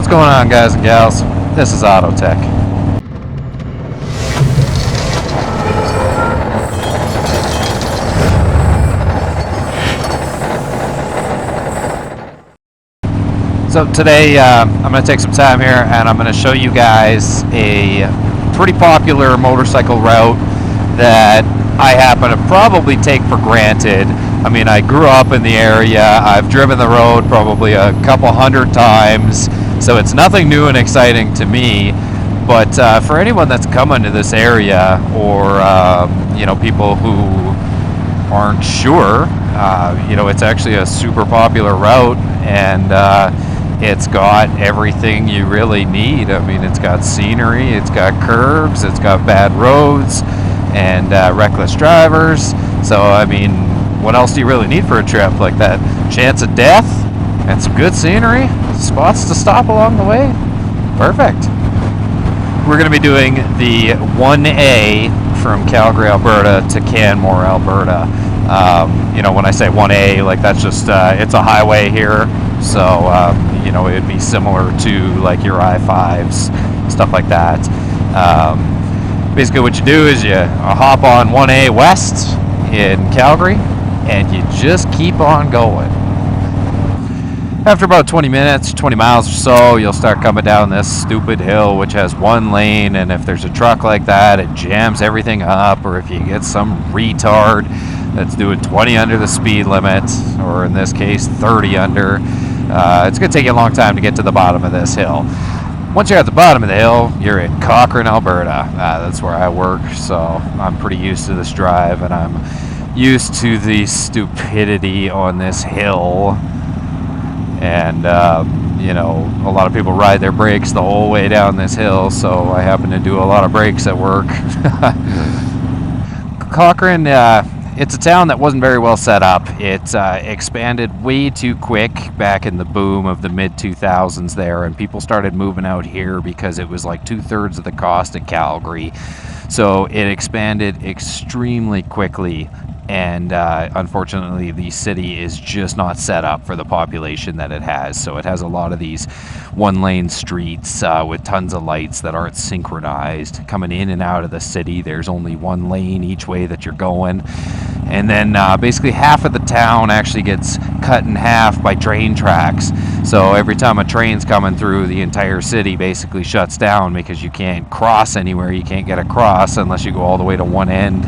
What's going on, guys and gals? This is Auto Tech. So today I'm going to take some time here and I'm going to show you guys a pretty popular motorcycle route that I happen to probably take for granted. I mean, I grew up in the area. I've driven the road probably a couple hundred times, so it's nothing new and exciting to me. But for anyone that's coming to this area, or people who aren't sure, it's actually a super popular route, and it's got everything you really need. I mean, it's got scenery, it's got curves, it's got bad roads, and reckless drivers. So, I mean, what else do you really need for a trip like that? Chance of death and some good scenery, spots to stop along the way. Perfect. We're going to be doing the 1A from Calgary, Alberta to Canmore, Alberta. When I say 1A, like that's just, it's a highway here. So, it'd be similar to like your I-5s, stuff like that. Basically what you do is you hop on 1A West in Calgary and you just keep on going. After about 20 minutes, 20 miles or so, you'll start coming down this stupid hill which has one lane, and if there's a truck like that, it jams everything up, or if you get some retard that's doing 20 under the speed limit, or in this case 30 under, it's going to take you a long time to get to the bottom of this hill. Once you're at the bottom of the hill, you're in Cochrane, Alberta. That's where I work, so I'm pretty used to this drive, and I'm used to the stupidity on this hill. And, a lot of people ride their brakes the whole way down this hill, so I happen to do a lot of brakes at work. Cochrane, it's a town that wasn't very well set up. It expanded way too quick back in the boom of the mid-2000s there, and people started moving out here because it was like 2/3 of the cost of Calgary. So it expanded extremely quickly, and unfortunately the city is just not set up for the population that it has. So it has a lot of these one-lane streets with tons of lights that aren't synchronized. Coming in and out of the city, there's only one lane each way that you're going. And then basically half of the town actually gets cut in half by train tracks. So every time a train's coming through, the entire city basically shuts down because you can't cross anywhere. You can't get across unless you go all the way to one end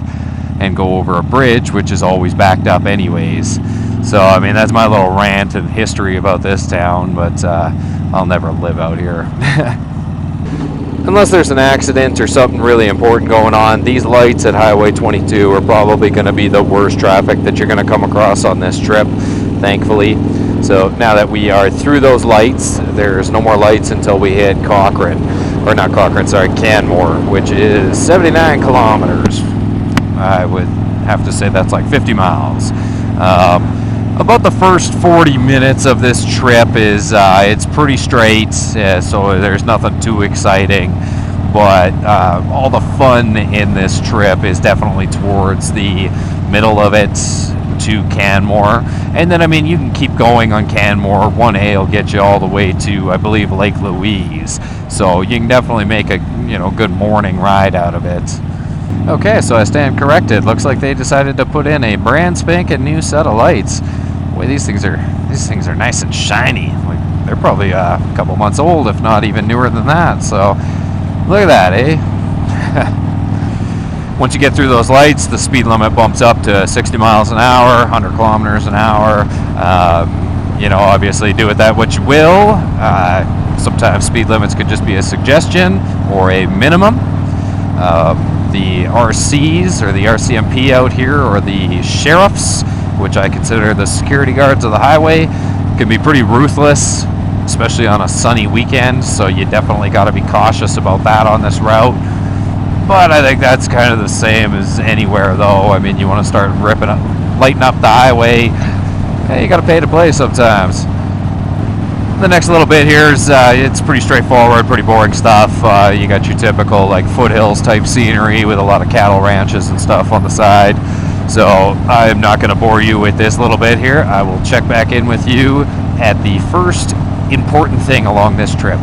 and go over a bridge, which is always backed up anyways. So, I mean, that's my little rant and history about this town, but I'll never live out here. Unless there's an accident or something really important going on, these lights at Highway 22 are probably going to be the worst traffic that you're going to come across on this trip, thankfully. So now that we are through those lights, there's no more lights until we hit Cochrane, or not Cochrane, sorry, Canmore, which is 79 kilometers. I would have to say that's like 50 miles. About the first 40 minutes of this trip is it's pretty straight, so there's nothing too exciting, but all the fun in this trip is definitely towards the middle of it to Canmore. And then, I mean, you can keep going on Canmore. 1A will get you all the way to, I believe, Lake Louise, so you can definitely make a good morning ride out of it. Okay, so I stand corrected. Looks like they decided to put in a brand spanking new set of lights. Boy, these things are nice and shiny. Like, they're probably a couple months old, if not even newer than that. So look at that, eh? Once you get through those lights, the speed limit bumps up to 60 miles an hour, 100 kilometers an hour. Obviously do with that what you will. Sometimes speed limits could just be a suggestion or a minimum. The RCs, or the RCMP out here, or the sheriffs, which I consider the security guards of the highway, can be pretty ruthless, especially on a sunny weekend, so you definitely got to be cautious about that on this route. But I think that's kind of the same as anywhere, though. I mean, you want to start lighting up the highway, hey, you got to pay to play sometimes. The next little bit here is it's pretty straightforward, pretty boring stuff. You got your typical like foothills type scenery with a lot of cattle ranches and stuff on the side. So I'm not going to bore you with this little bit here. I will check back in with you at the first important thing along this trip.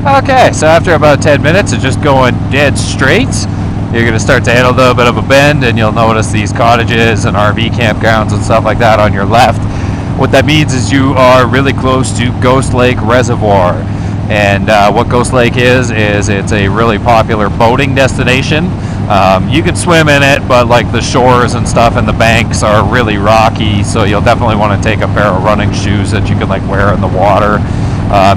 Okay, so after about 10 minutes of just going dead straight, you're going to start to hit a little bit of a bend, and you'll notice these cottages and RV campgrounds and stuff like that on your left. What that means is you are really close to Ghost Lake Reservoir. And what Ghost Lake is it's a really popular boating destination. You can swim in it, but like the shores and stuff and the banks are really rocky, so you'll definitely want to take a pair of running shoes that you can like wear in the water.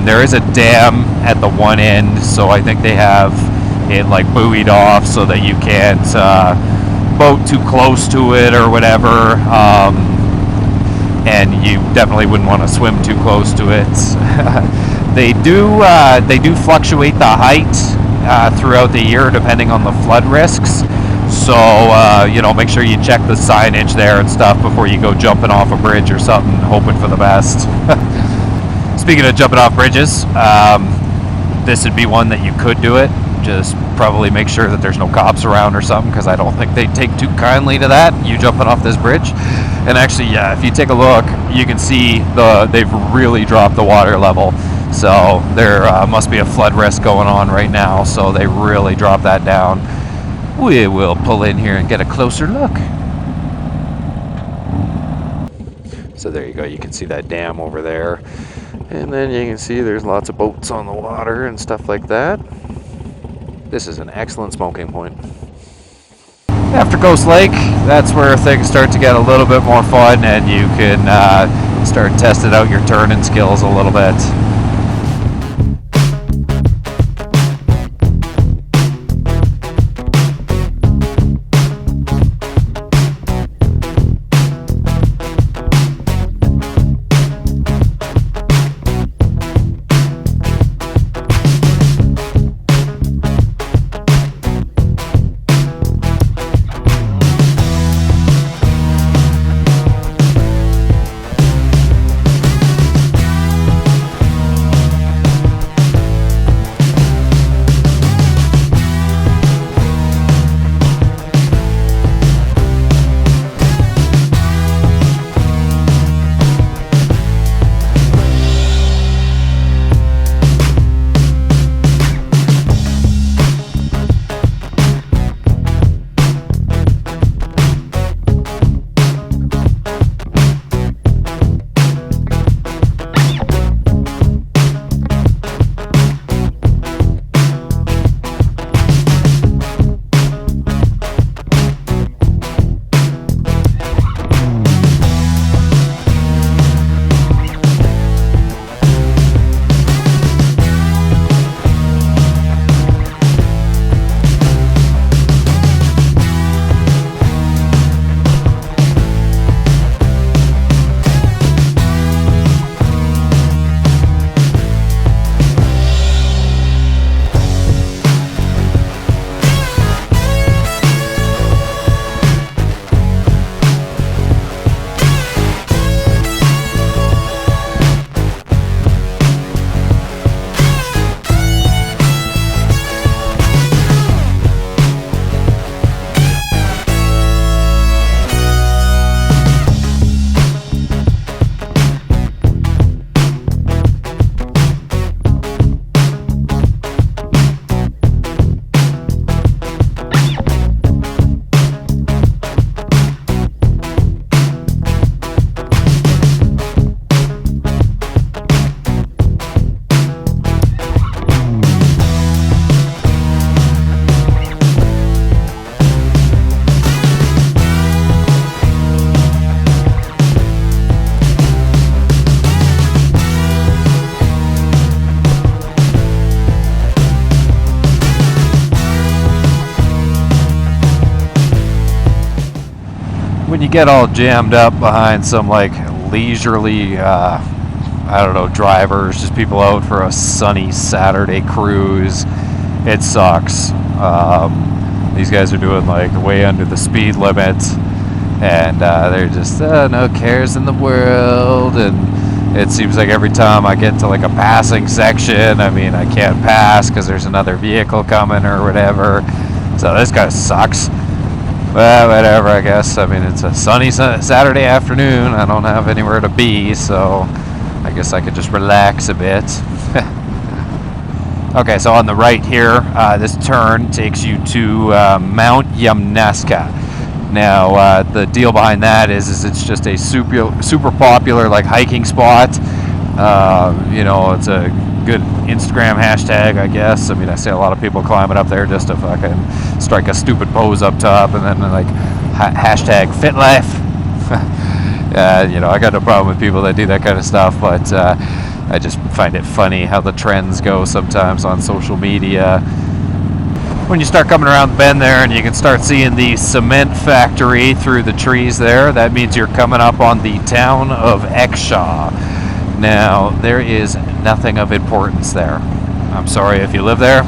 There is a dam at the one end, so I think they have it like buoyed off so that you can't boat too close to it or whatever. And you definitely wouldn't want to swim too close to it. They do fluctuate the height throughout the year depending on the flood risks. So make sure you check the signage there and stuff before you go jumping off a bridge or something, hoping for the best. Speaking of jumping off bridges, this would be one that you could do it. Just probably make sure that there's no cops around or something, because I don't think they take too kindly to that, you jumping off this bridge. And actually, yeah, if you take a look, you can see they've really dropped the water level. So there must be a flood risk going on right now, so they really dropped that down. We will pull in here and get a closer look. So there you go, you can see that dam over there. And then you can see there's lots of boats on the water and stuff like that. This is an excellent smoking point. After Ghost Lake, that's where things start to get a little bit more fun, and you can start testing out your turning skills a little bit. when you get all jammed up behind some like leisurely, I don't know, drivers, just people out for a sunny Saturday cruise, it sucks. These guys are doing like way under the speed limit, and they're just no cares in the world. And it seems like every time I get to like a passing section, I mean, I can't pass because there's another vehicle coming or whatever. So this guy sucks. Well, whatever, I guess. I mean, it's a sunny Saturday afternoon. I don't have anywhere to be, so I guess I could just relax a bit. Okay, so on the right here, this turn takes you to Mount Yamnaska. Now, the deal behind that is it's just a super popular like hiking spot. You know, it's a good Instagram hashtag, I guess. I mean, I see a lot of people climbing up there just to fucking strike a stupid pose up top, and then like hashtag fit life. You know, I got no problem with people that do that kind of stuff, but I just find it funny how the trends go sometimes on social media. When you start coming around the bend there and you can start seeing the cement factory through the trees there, that means you're coming up on the town of Exshaw. Now, there is nothing of importance there. I'm sorry if you live there.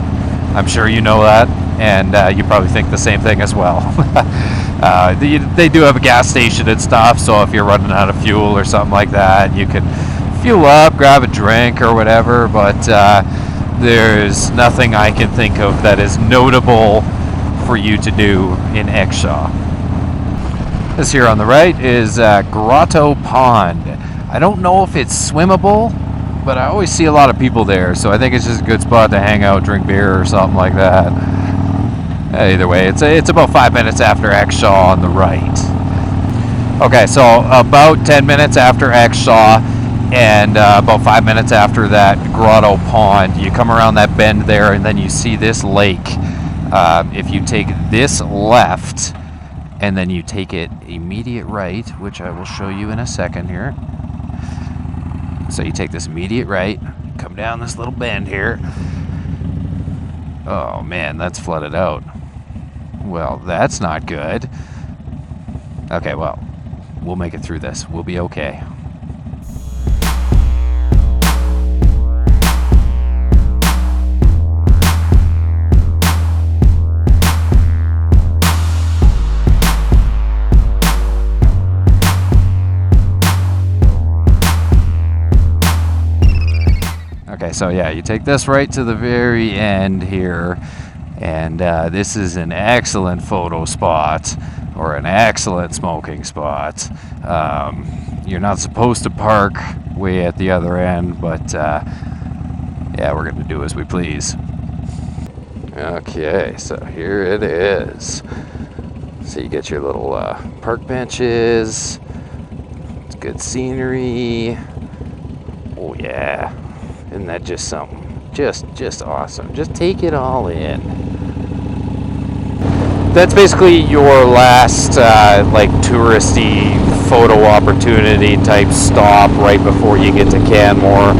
I'm sure you know that, and you probably think the same thing as well. They do have a gas station and stuff, so if you're running out of fuel or something like that, you can fuel up, grab a drink or whatever, but there's nothing I can think of that is notable for you to do in Exshaw. This here on the right is Grotto Pond. I don't know if it's swimmable, but I always see a lot of people there, so I think it's just a good spot to hang out, drink beer or something like that. Either way, it's about 5 minutes after Exshaw on the right. Okay, so about 10 minutes after Exshaw, and about 5 minutes after that Grotto Pond, you come around that bend there, and then you see this lake. If you take this left, and then you take it immediate right, which I will show you in a second here. So you take this immediate right, come down this little bend here. Oh man, that's flooded out. Well, that's not good. Okay, well, we'll make it through this. We'll be okay. Okay, so yeah, you take this right to the very end here, and this is an excellent photo spot, or an excellent smoking spot. You're not supposed to park way at the other end, but yeah, we're going to do as we please. Okay, so here it is. So you get your little park benches. It's good scenery. Oh yeah. Isn't that just something? Just awesome. Just take it all in. That's basically your last like touristy photo opportunity type stop right before you get to Canmore.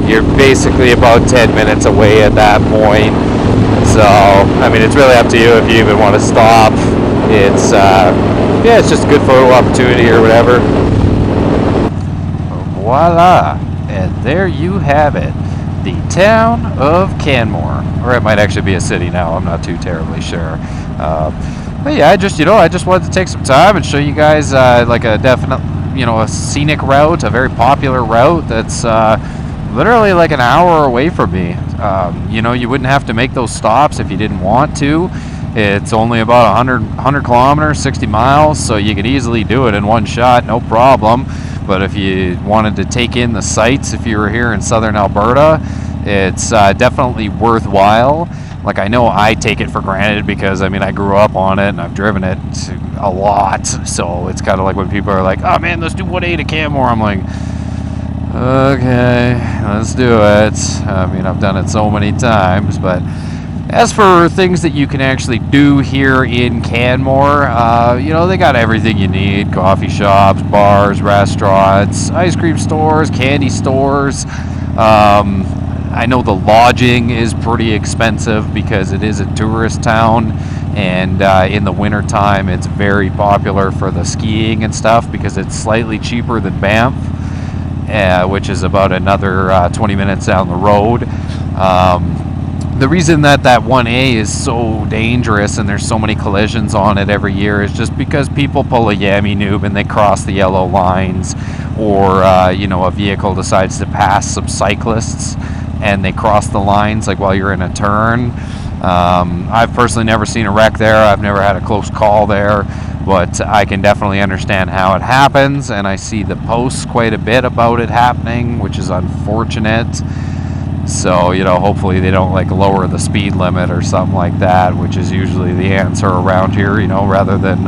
You're basically about 10 minutes away at that point. So, I mean, it's really up to you if you even want to stop. It's yeah, it's just a good photo opportunity or whatever. Voila. And there you have it, the town of Canmore, or it might actually be a city now. I'm not too terribly sure. But yeah, I just wanted to take some time and show you guys like a definite, a scenic route, a very popular route that's literally like an hour away from me. You wouldn't have to make those stops if you didn't want to. It's only about 100 kilometers, 60 miles, so you could easily do it in one shot, no problem. But if you wanted to take in the sights, if you were here in southern Alberta, it's definitely worthwhile. Like, I know I take it for granted because, I mean, I grew up on it and I've driven it a lot. So it's kind of like when people are like, oh man, let's do 1A to Canmore. I'm like, okay, let's do it. I mean, I've done it so many times, but as for things that you can actually do here in Canmore, they got everything you need. Coffee shops, bars, restaurants, ice cream stores, candy stores. I know the lodging is pretty expensive because it is a tourist town, and in the wintertime it's very popular for the skiing and stuff because it's slightly cheaper than Banff, which is about another 20 minutes down the road. The reason that 1A is so dangerous and there's so many collisions on it every year is just because people pull a yammy noob and they cross the yellow lines, or a vehicle decides to pass some cyclists and they cross the lines like while you're in a turn. I've personally never seen a wreck there. I've never had a close call there, But I can definitely understand how it happens, and I see the posts quite a bit about it happening, which is unfortunate. So, you know, hopefully they don't like lower the speed limit or something like that, which is usually the answer around here, you know, rather than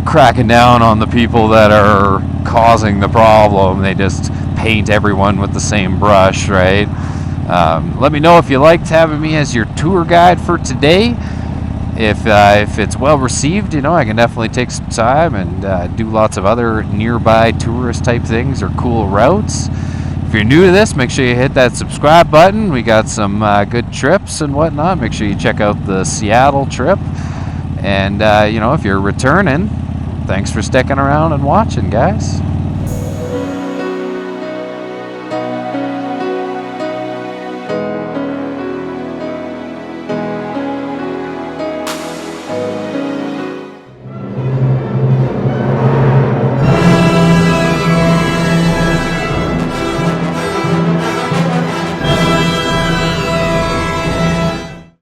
cracking down on the people that are causing the problem. They just paint everyone with the same brush, right? Let me know if you liked having me as your tour guide for today. If it's well received, you know, I can definitely take some time and do lots of other nearby tourist type things or cool routes. If you're new to this, make sure you hit that subscribe button. We got some good trips and whatnot. Make sure you check out the Seattle trip. And, you know, if you're returning, thanks for sticking around and watching, guys.